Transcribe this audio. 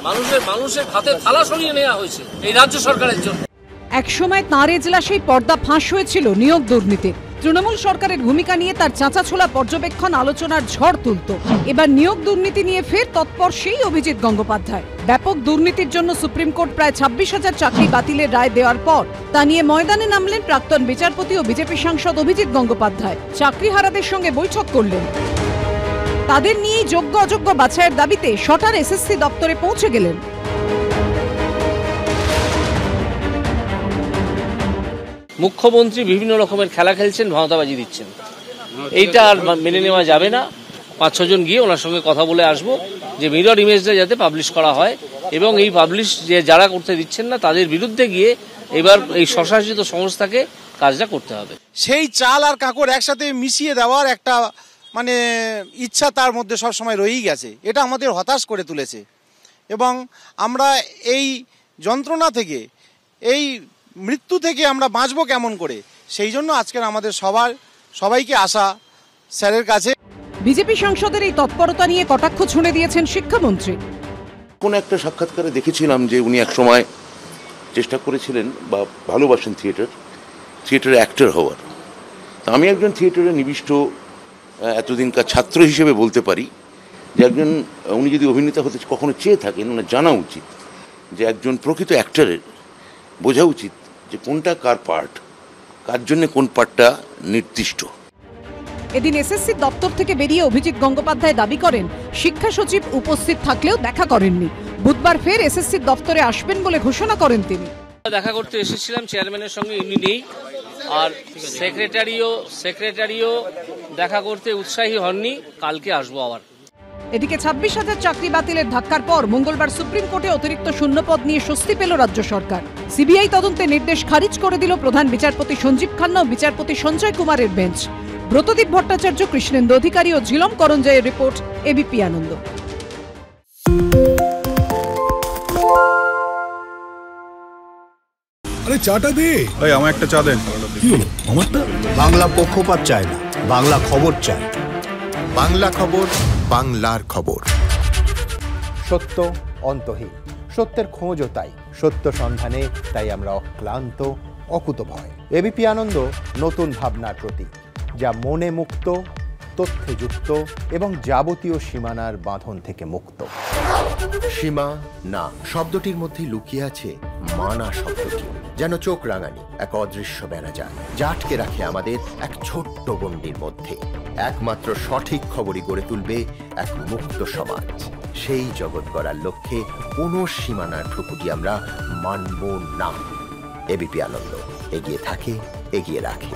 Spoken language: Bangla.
মানুষের হাতে থালা সরিয়ে নেওয়া হয়েছে এই রাজ্য সরকারের জন্য। একসময় তাঁর এজলাসেই পর্দা ফাঁস হয়েছিল নিয়োগ দুর্নীতির। তৃণমূল সরকারের ভূমিকা নিয়ে তার চাঁচাছোলা পর্যবেক্ষণ আলোচনার ঝড় তুলত। এবার নিয়োগ দুর্নীতি নিয়ে ফের তৎপর সেই অভিজিৎ গঙ্গোপাধ্যায়। ব্যাপক দুর্নীতির জন্য সুপ্রিম কোর্ট প্রায় 26,000 চাকরি বাতিলের রায় দেওয়ার পর তা নিয়ে ময়দানে নামলেন প্রাক্তন বিচারপতি ও বিজেপি সাংসদ অভিজিৎ গঙ্গোপাধ্যায়। চাকরিহারাদের সঙ্গে বৈঠক করলেন। তাদের নিয়েই যোগ্য অযোগ্য বাছাইয়ের দাবিতে সটার এসএসসি দপ্তরে পৌঁছে গেলেন। মুখ্যমন্ত্রী বিভিন্ন রকমের খেলা খেলছেন, ভাওতাবাজি দিচ্ছেন। এইটা আর মেনে নেওয়া যাবে না। 5-6 জন গিয়ে ওনার সঙ্গে কথা বলে আসবো যে মিরর ইমেজটা যাতে পাবলিশ করা হয় এবং এই পাবলিশ যে যারা করতে দিচ্ছেন না তাদের বিরুদ্ধে গিয়ে এবার এই স্বশাসিত সংস্থাকে কাজটা করতে হবে। সেই চাল আর কাকড় একসাথে মিশিয়ে দেওয়ার একটা ইচ্ছা তার মধ্যে সবসময় রয়েই গেছে। এটা আমাদের হতাশ করে তুলেছে এবং আমরা এই যন্ত্রণা থেকে, এই মৃত্যু থেকে আমরা বাঁচবো কেমন করে, সেই জন্য আজকের আমাদের সবাইকে আসা স্যারের কাছে। বিজেপি সাংসদের এই তৎপরতা নিয়ে কটাক্ষ ছুঁড়ে দিয়েছেন শিক্ষামন্ত্রী। কোন একটা সাক্ষাৎকারে দেখেছিলাম যে উনি একসময় চেষ্টা করেছিলেন বা ভালোবাসেন থিয়েটারে অ্যাক্টর হওয়ার। আমি একজন থিয়েটারে নিবিষ্ট এতদিনকার ছাত্র হিসেবে বলতে পারি যে উনি যদি অভিনেতা হতে কখনো চেয়ে থাকেন, ওনার জানা উচিত যে একজন প্রকৃত অ্যাক্টরের বোঝা উচিত যে কোনটা কার পার্ট, কার জন্য কোন পার্টটা নির্দিষ্ট। এদিন এসএসসি দপ্তর থেকে বেরিয়ে অভিজিৎ গঙ্গোপাধ্যায় দাবি করেন শিক্ষা সচিব উপস্থিত থাকলেও দেখা করেননি। বুধবার ফের এসএসসি দপ্তরে আসবেন বলে ঘোষণা করেন তিনি। দেখা করতে এসেছিলাম চেয়ারম্যানের সঙ্গে, ইনি নেই। আর সেক্রেটারিও দেখা করতে উৎসাহী হননি। কালকে আসবো আবার। এদিকে 26,000 চাকরি বাতিলের ধাক্কার পর মঙ্গলবার সুপ্রিম কোর্টে অতিরিক্ত শূন্যপদ নিয়ে স্বস্তি পেল রাজ্য সরকার। সিবিআই তদন্তের নির্দেশ খারিজ করে দিল প্রধান বিচারপতি সঞ্জীব খান্না ও বিচারপতি সঞ্জয় কুমারের বেঞ্চ। ব্রতদীপ ভট্টাচার্য, কৃষ্ণেন্দু অধিকারী ও ঝিলম করঞ্জয়ের রিপোর্ট, এবিপি আনন্দ। আরে চাটা দে। এই আমার একটা চা দেন। কি হলো আমারটা? বাংলা পক্ষপাত চায় না, বাংলা খবর চায়। বাংলা খবর, বাংলার খবর। সত্য অন্তহীন, সত্যের খোঁজও তাই, সত্য সন্ধানে তাই আমরা অক্লান্ত, অকুতভয়। এবিপি আনন্দ নতুন ভাবনার প্রতীক, যা মনে মুক্ত, তথ্যে যুক্ত এবং যাবতীয় সীমানার বাঁধন থেকে মুক্ত। সীমা না শব্দটির মধ্যে লুকিয়ে আছে মানা শব্দটি, যেন চোখ রাঙানি এক অদৃশ্য বেড়াজাল, যা আটকে রাখে আমাদের এক ছোট্ট গণ্ডির মধ্যে। একমাত্র সঠিক খবরই গড়ে তুলবে এক মুক্ত সমাজ। সেই জগৎ গড়ার লক্ষ্যে কোনো সীমানার ঠুকুটি আমরা মানব না। এবিপি আনন্দ এগিয়ে থাকে, এগিয়ে রাখে।